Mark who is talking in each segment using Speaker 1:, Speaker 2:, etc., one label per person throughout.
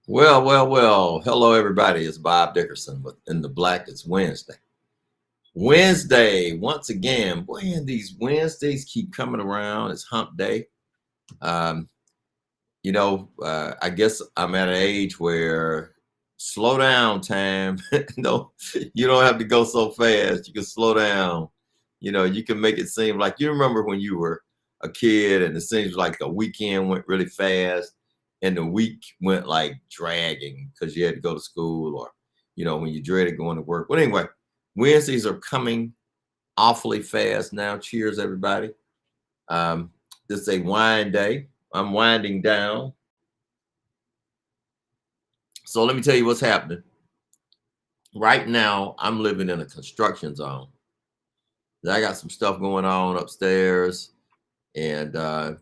Speaker 1: Well. Hello, everybody. It's Bob Dickerson with In the Black. It's Wednesday. Once again. Boy, and these Wednesdays keep coming around. It's hump day. Um, I guess I'm at an age where slow down time. No, you don't have to go so fast. You can slow down. You can make it seem like you remember when you were a kid and it seems like the weekend went really fast and the week went like dragging because you had to go to school or, when you dreaded going to work. But anyway, Wednesdays are coming awfully fast now. Cheers, everybody. Um, this is a wine day. I'm winding down. So let me tell you what's happening. Right now, I'm living in a construction zone. I got some stuff going on upstairs, and how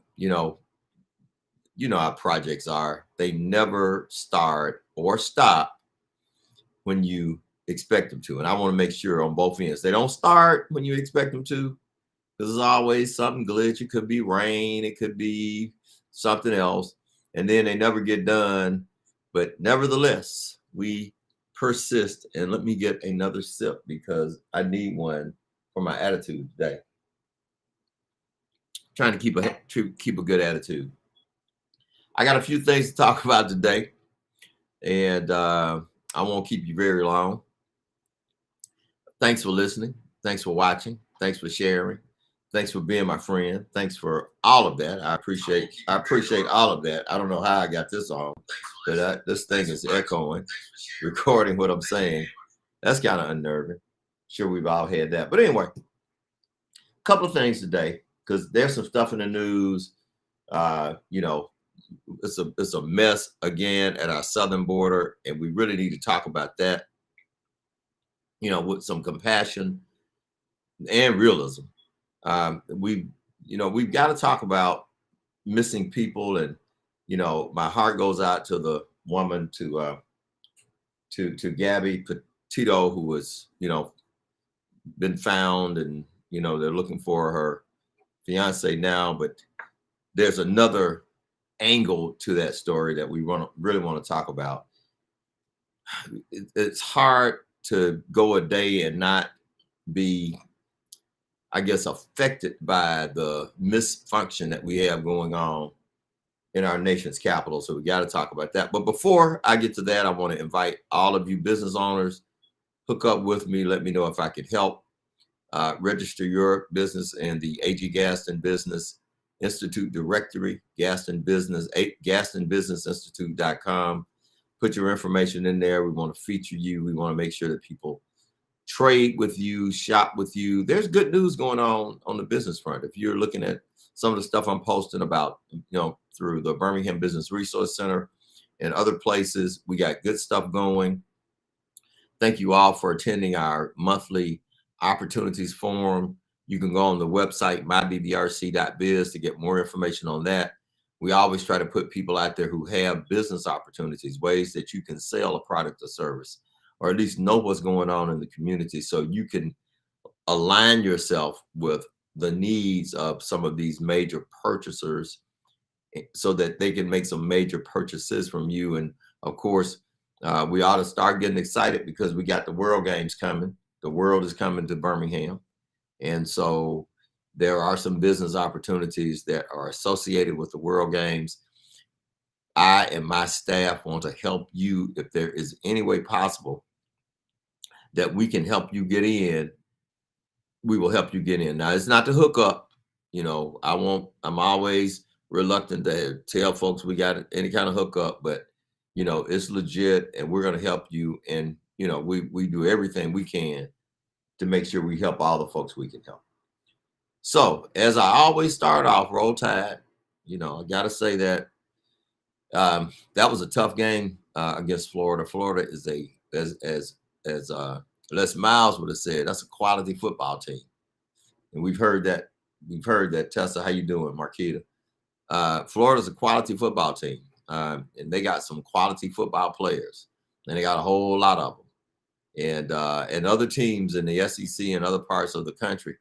Speaker 1: projects are. They never start or stop when you expect them to. And I want to make sure on both ends. They don't start when you expect them to, because there's always something glitch. It could be rain, it could be something else. And then they never get done. But nevertheless, we persist. And let me get another sip because I need one for my attitude today. Trying to keep a good attitude. I got a few things to talk about today, and I won't keep you very long. Thanks for listening. Thanks for watching. Thanks for sharing. Thanks for being my friend. Thanks for all of that. I appreciate all of that. I don't know how I got this on, but this thing is echoing, recording what I'm saying. That's kind of unnerving. Sure, we've all had that. But anyway, a couple of things today, because there's some stuff in the news. It's a mess again at our southern border, and we really need to talk about that, with some compassion and realism. We've got to talk about missing people, and my heart goes out to the woman, to Gabby Petito, who was been found, and they're looking for her fiance now, but there's another angle to that story that we really want to talk about. It's hard to go a day and not be, I guess, affected by the misfunction that we have going on in our nation's capital. So we got to talk about that. But before I get to that, I want to invite all of you business owners, hook up with me. Let me know if I could help. Register your business in the A.G. Gaston Business Institute directory, GastonBusinessInstitute.com. Put your information in there. We want to feature you. We want to make sure that people trade with you, shop with you. There's good news going on the business front. If you're looking at some of the stuff I'm posting about, through the Birmingham Business Resource Center and other places, we got good stuff going. Thank you all for attending our monthly Opportunities Forum. You can go on the website, myBBRC.biz, to get more information on that. We always try to put people out there who have business opportunities, ways that you can sell a product or service, or at least know what's going on in the community, so you can align yourself with the needs of some of these major purchasers so that they can make some major purchases from you. And of course, we ought to start getting excited because we got the World Games coming. The world is coming to Birmingham. And so there are some business opportunities that are associated with the World Games. I and my staff want to help you. If there is any way possible that we can help you get in, we will help you get in. Now, it's not to hook up. I'm always reluctant to tell folks we got any kind of hookup, but it's legit, and we're going to help you. And we do everything we can to make sure we help all the folks we can help. So, as I always start off, Roll Tide. I got to say that that was a tough game against Florida. Florida is as Les Miles would have said, that's a quality football team, and we've heard that. Tessa, how you doing, Marquita? Florida's a quality football team, and they got some quality football players, and they got a whole lot of them. And other teams in the SEC and other parts of the country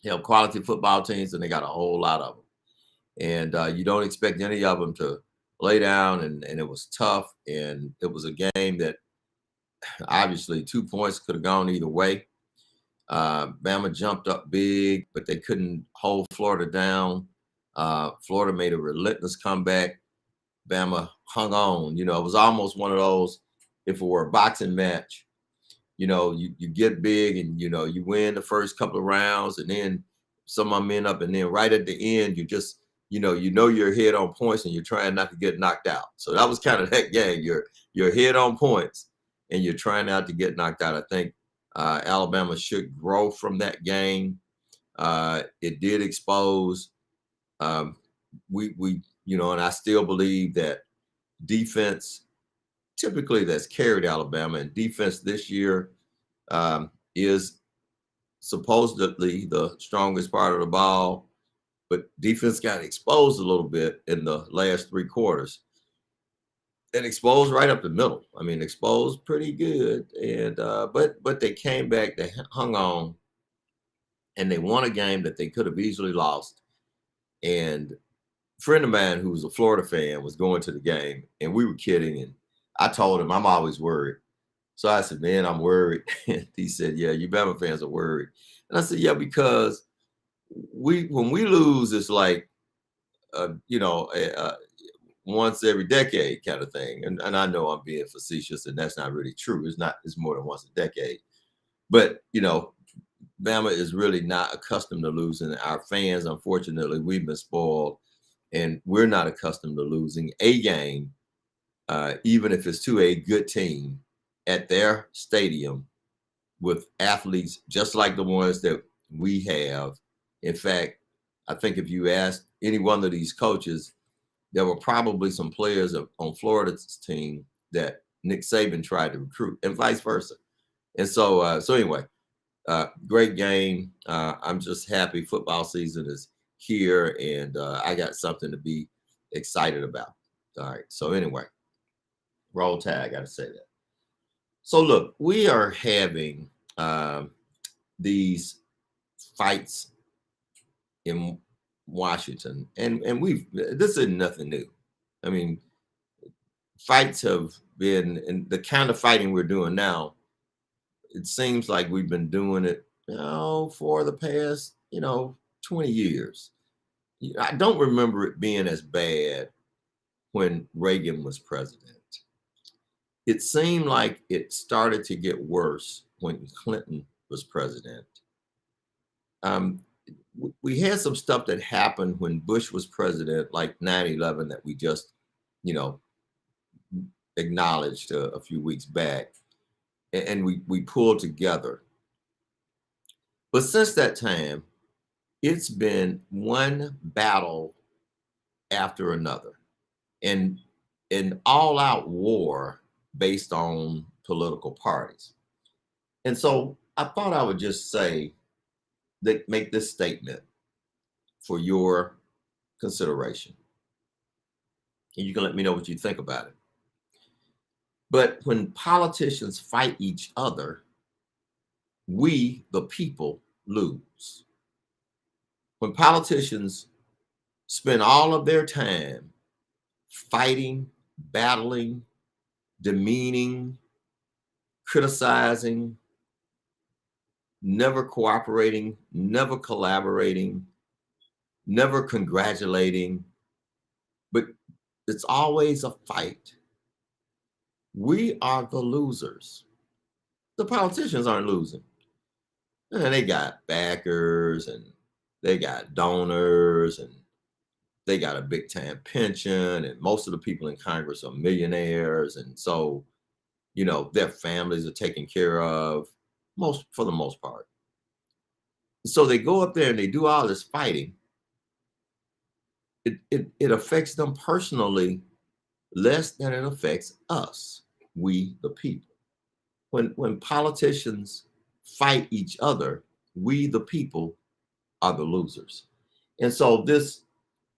Speaker 1: have quality football teams, and they got a whole lot of them. And you don't expect any of them to lay down, and it was tough. And it was a game that obviously 2 points could have gone either way. Bama jumped up big, but they couldn't hold Florida down. Florida made a relentless comeback. Bama hung on. You know, it was almost one of those, if it were a boxing match, you know, you get big and, you know, you win the first couple of rounds, and then some of them end up, and then right at the end, you just, you know you're ahead on points and you're trying not to get knocked out. So that was kind of that game. You're ahead on points and you're trying not to get knocked out. I think Alabama should grow from that game. It did expose we you know, and I still believe that defense typically that's carried Alabama, and defense this year is supposedly the strongest part of the ball, but defense got exposed a little bit in the last 3 quarters. And exposed right up the middle. I mean, exposed pretty good, and but they came back, they hung on, and they won a game that they could have easily lost. And a friend of mine who was a Florida fan was going to the game, and we were kidding, and I told him I'm always worried. So I said, man, I'm worried. And he said, yeah, you Bama fans are worried. And I said, yeah, because when we lose, it's like you know, once every decade kind of thing. And I know I'm being facetious, and that's not really true. It's more than once a decade. But, you know, Bama is really not accustomed to losing. Our fans, unfortunately, we've been spoiled, and we're not accustomed to losing a game, even if it's to a good team at their stadium with athletes just like the ones that we have. In fact, I think if you asked any one of these coaches, there were probably some players on Florida's team that Nick Saban tried to recruit, and vice versa. And so, anyway, great game. I'm just happy football season is here, and I got something to be excited about. All right. So anyway, roll tide. I got to say that. So look, we are having these fights in Washington, and this is nothing new. I mean, fights have been, and the kind of fighting we're doing now, it seems like we've been doing it, you know, for the past, 20 years. I don't remember it being as bad when Reagan was president. It seemed like it started to get worse when Clinton was president. We had some stuff that happened when Bush was president, like 9/11, that we just, acknowledged a few weeks back, and we pulled together. But since that time, it's been one battle after another, and an all-out war based on political parties. And so I thought I would just say that, make this statement for your consideration. And you can let me know what you think about it. But when politicians fight each other, we, the people, lose. When politicians spend all of their time fighting, battling, demeaning, criticizing, never cooperating, never collaborating, never congratulating, but it's always a fight, we are the losers. The politicians aren't losing. And they got backers, and they got donors, and they got a big time pension, and most of the people in Congress are millionaires. And so, their families are taken care of for the most part. So they go up there and they do all this fighting. It affects them personally less than it affects us, we the people. When politicians fight each other, we the people are the losers. And so this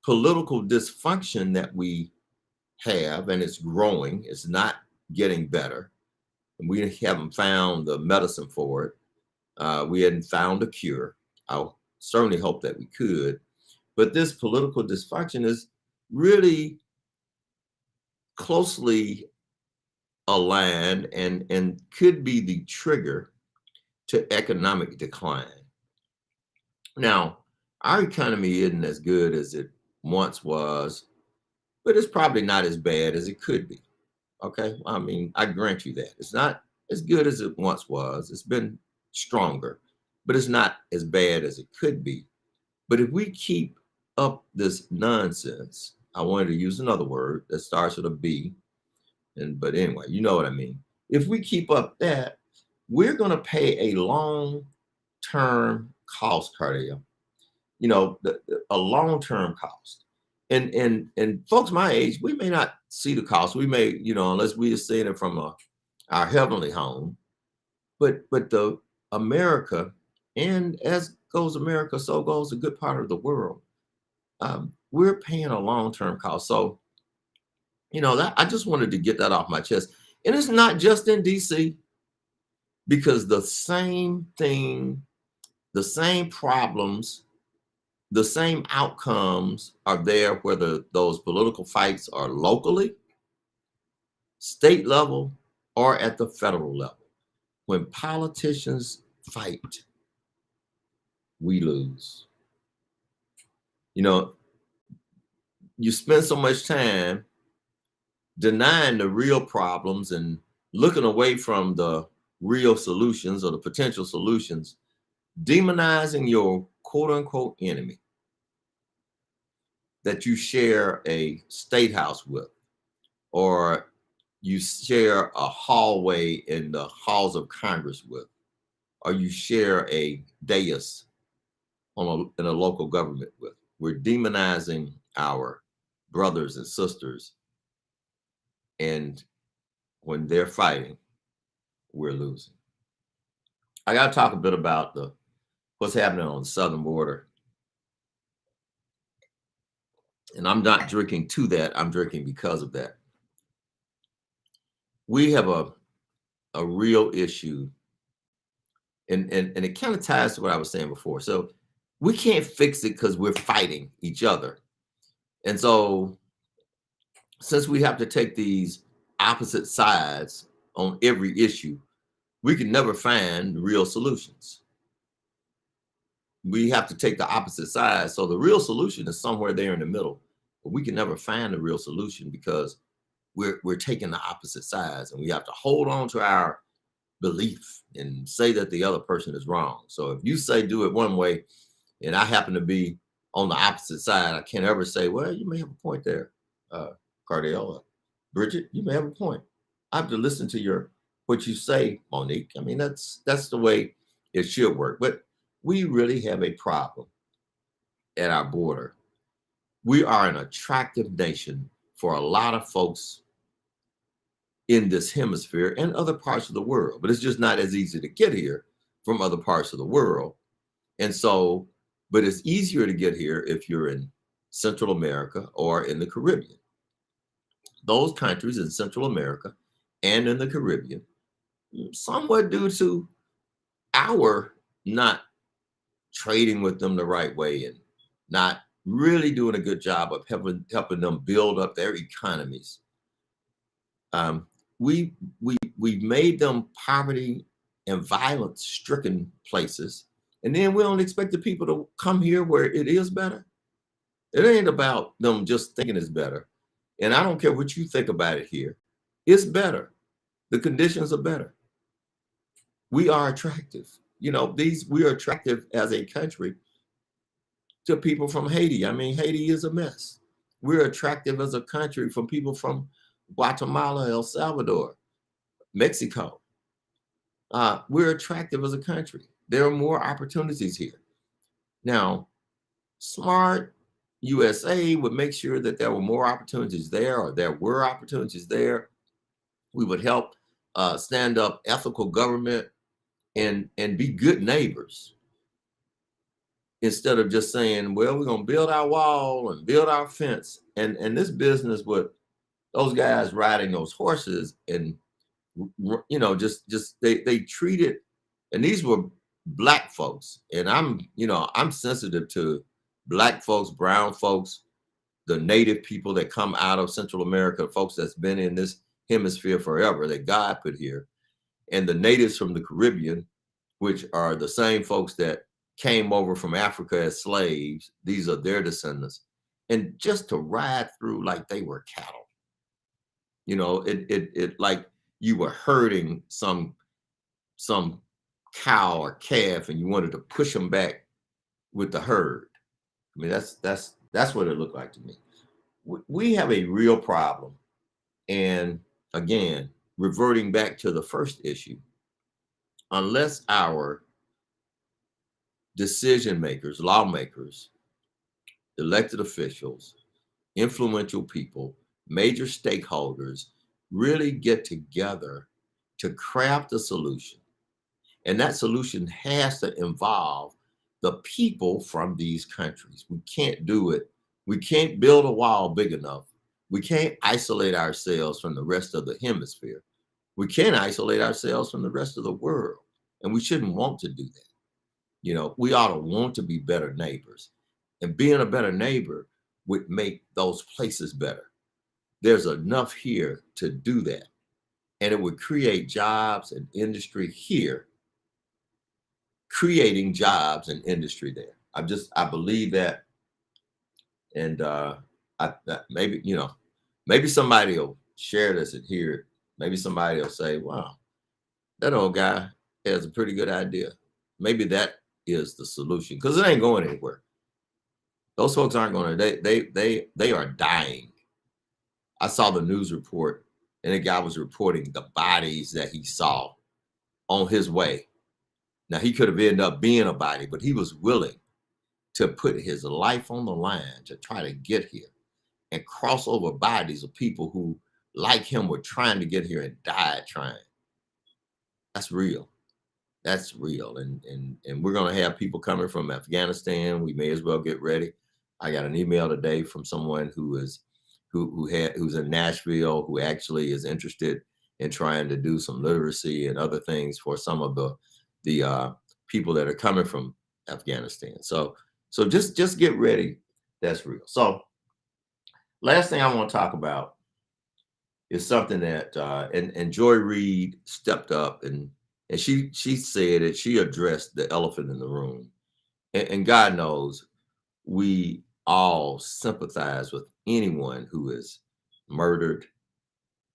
Speaker 1: political dysfunction that we have, and it's growing, it's not getting better, and we haven't found the medicine for it. We hadn't found a cure. I certainly hope that we could. But this political dysfunction is really closely aligned and could be the trigger to economic decline. Now, our economy isn't as good as it once was, but it's probably not as bad as it could be. Okay. I mean, I grant you that. It's not as good as it once was. It's been stronger, but it's not as bad as it could be. But if we keep up this nonsense, I wanted to use another word that starts with a B, but anyway, you know what I mean. If we keep up that, we're going to pay a long-term cost, Cardell. You know, a long-term cost. And folks my age, we may not see the cost. We may, unless we are seeing it from our heavenly home. But the America, and as goes America, so goes a good part of the world. We're paying a long-term cost. So, that I just wanted to get that off my chest. And it's not just in DC, because the same thing, the same problems, the same outcomes are there, whether those political fights are locally, state level, or at the federal level. When politicians fight, we lose. You spend so much time denying the real problems and looking away from the real solutions or the potential solutions, demonizing your quote unquote enemy that you share a state house with, or you share a hallway in the halls of Congress with, or you share a dais in a local government with. We're demonizing our brothers and sisters, and when they're fighting, we're losing. I got to talk a bit about what's happening on the southern border. And I'm not drinking to that. I'm drinking because of that. We have a real issue. And it kind of ties to what I was saying before. So we can't fix it because we're fighting each other. And so since we have to take these opposite sides on every issue, we can never find real solutions. We have to take the opposite side. So the real solution is somewhere there in the middle, but we can never find the real solution because we're taking the opposite sides, and we have to hold on to our belief and say that the other person is wrong. So if you say do it one way and I happen to be on the opposite side, I can't ever say, well, you may have a point there, Cardell. Bridget, you may have a point. I have to listen to what you say, Monique. I mean, that's the way it should work. But we really have a problem at our border. We are an attractive nation for a lot of folks in this hemisphere and other parts of the world, but it's just not as easy to get here from other parts of the world. And so, but it's easier to get here if you're in Central America or in the Caribbean. Those countries in Central America and in the Caribbean, somewhat due to our not trading with them the right way and not really doing a good job of helping them build up their economies. We've made them poverty and violence stricken places, and then we don't expect the people to come here where it is better. It ain't about them just thinking it's better. And I don't care what you think about it here. It's better. The conditions are better. We are attractive. We are attractive as a country to people from Haiti. I mean, Haiti is a mess. We're attractive as a country from people from Guatemala, El Salvador, Mexico. We're attractive as a country. There are more opportunities here. Now, smart USA would make sure that there were more opportunities there, or there were opportunities there. We would help stand up ethical government and be good neighbors, instead of just saying, well, we're going to build our wall and build our fence. And this business with those guys riding those horses and, they treated, and these were Black folks. And I'm sensitive to Black folks, brown folks, the native people that come out of Central America, folks that's been in this hemisphere forever that God put here, and the natives from the Caribbean, which are the same folks that came over from Africa as slaves. These are their descendants. And just to ride through like they were cattle, you know, it like you were herding some cow or calf and you wanted to push them back with the herd. I mean, that's what it looked like to me. We have a real problem. And again, reverting back to the first issue, unless our decision makers, lawmakers, elected officials, influential people, major stakeholders really get together to craft a solution. And that solution has to involve the people from these countries. We can't do it. We can't build a wall big enough. We can't isolate ourselves from the rest of the hemisphere. We can't isolate ourselves from the rest of the world. And we shouldn't want to do that. You know, we ought to want to be better neighbors. And being a better neighbor would make those places better. There's enough here to do that. And it would create jobs and industry here, creating jobs and industry there. I believe that. And maybe, you know, maybe somebody will share this and hear it. Maybe somebody will say, wow, that old guy has a pretty good idea. Maybe that is the solution, because it ain't going anywhere. Those folks aren't going to, they are dying. I saw the news report and the guy was reporting the bodies that he saw on his way. Now, he could have ended up being a body, but he was willing to put his life on the line to try to get here and cross over bodies of people who, like him, were trying to get here and died trying. That's real. That's real. And we're going to have people coming from Afghanistan. We may as well get ready. I got an email today from someone who's in Nashville, who actually is interested in trying to do some literacy and other things for some of the people that are coming from Afghanistan. So just get ready. That's real. So last thing I want to talk about is something that and Joy Reid stepped up and she said it. She addressed the elephant in the room, and God knows we all sympathize with anyone who is murdered,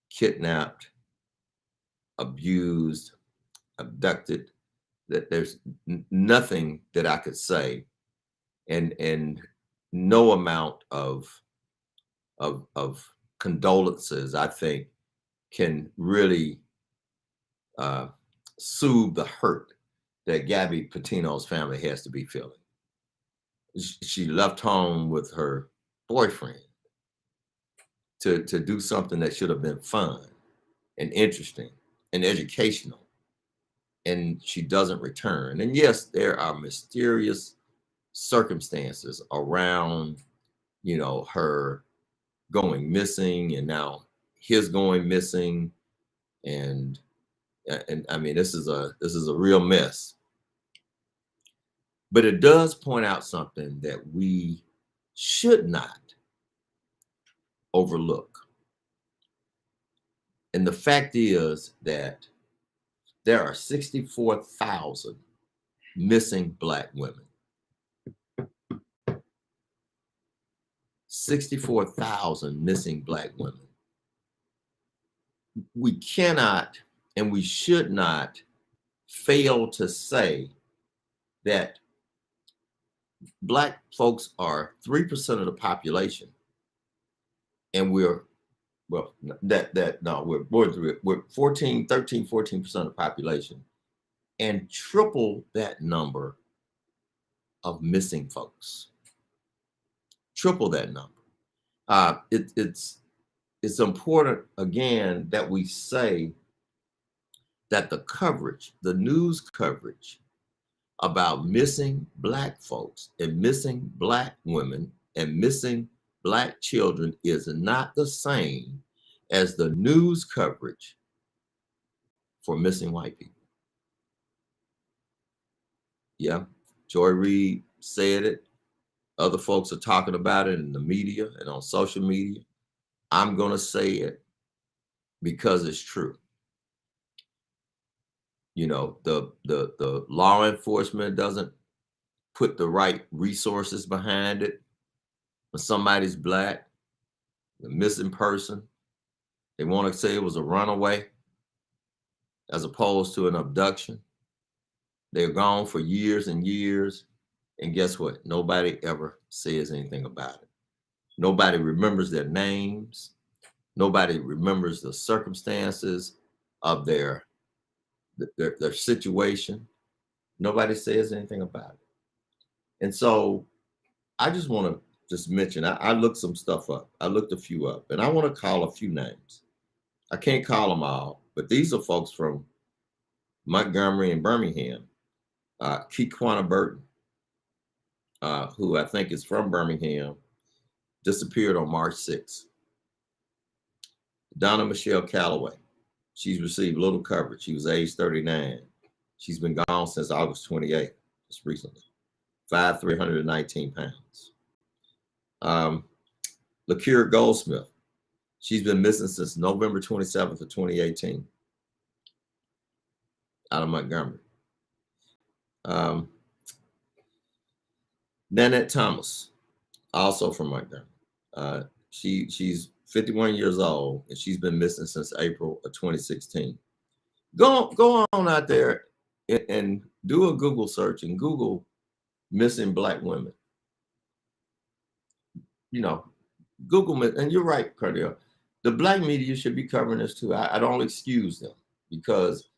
Speaker 1: kidnapped, abused, abducted. That there's nothing that I could say, and no amount of condolences, I think, can really soothe the hurt that Gabby Petito's family has to be feeling. She left home with her boyfriend to do something that should have been fun and interesting and educational, and she doesn't return. And yes, there are mysterious circumstances around, you know, her going missing and now his going missing, and I mean, this is a real mess. But it does point out something that we should not overlook. And the fact is that there are 64,000 missing Black women. 64,000 missing Black women. We cannot and we should not fail to say that Black folks are 3% of the population, and we're more than we're 14% of the population, and triple that number of missing folks. Triple that number. It's important again that we say that the news coverage about missing Black folks and missing Black women and missing Black children is not the same as the news coverage for missing white people. Yeah, Joy Reid said it. Other folks are talking about it in the media and on social media. I'm going to say it because it's true. You know, the law enforcement doesn't put the right resources behind it. When somebody's black, a missing person, they want to say it was a runaway as opposed to an abduction. They're gone for years and years. And guess what? Nobody ever says anything about it. Nobody remembers their names. Nobody remembers the circumstances of their situation. Nobody says anything about it. And so I just want to just mention, I looked some stuff up. I looked a few up, and I want to call a few names. I can't call them all, but these are folks from Montgomery and Birmingham. Kequana Burton, who I think is from Birmingham, disappeared on March 6th. Donna Michelle Calloway, she's received little coverage. She was age 39. She's been gone since August 28th, just recently. 5'3", 119 pounds. LaKira Goldsmith, she's been missing since November 27th of 2018 out of Montgomery. Nanette Thomas, also from Montgomery. She's 51 years old, and she's been missing since April of 2016. Go on out there and do a Google search and Google missing Black women. You know, Google, and you're right, Cardell. The Black media should be covering this too. I don't excuse them because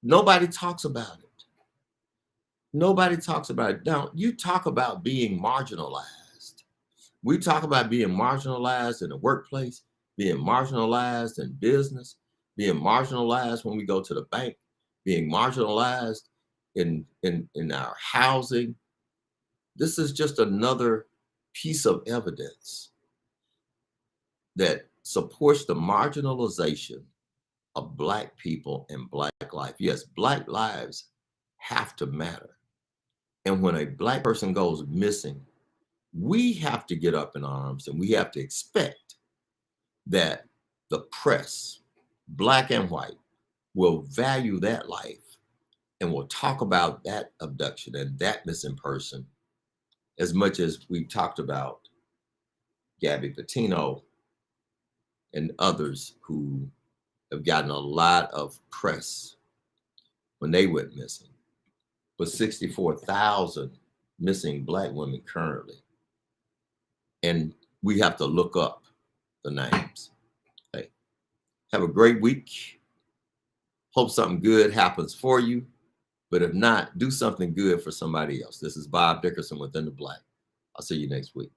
Speaker 1: nobody talks about it. Nobody talks about it. Now, you talk about being marginalized. We talk about being marginalized in the workplace, being marginalized in business, being marginalized when we go to the bank, being marginalized in our housing. This is just another piece of evidence that supports the marginalization of Black people and Black life. Yes, Black lives have to matter. And when a Black person goes missing, we have to get up in arms and we have to expect that the press, Black and white, will value that life and will talk about that abduction and that missing person as much as we talked about Gabby Petito and others who have gotten a lot of press when they went missing. But 64,000 missing Black women currently. And we have to look up the names. Hey, have a great week. Hope something good happens for you. But if not, do something good for somebody else. This is Bob Dickerson Within the Black. I'll see you next week.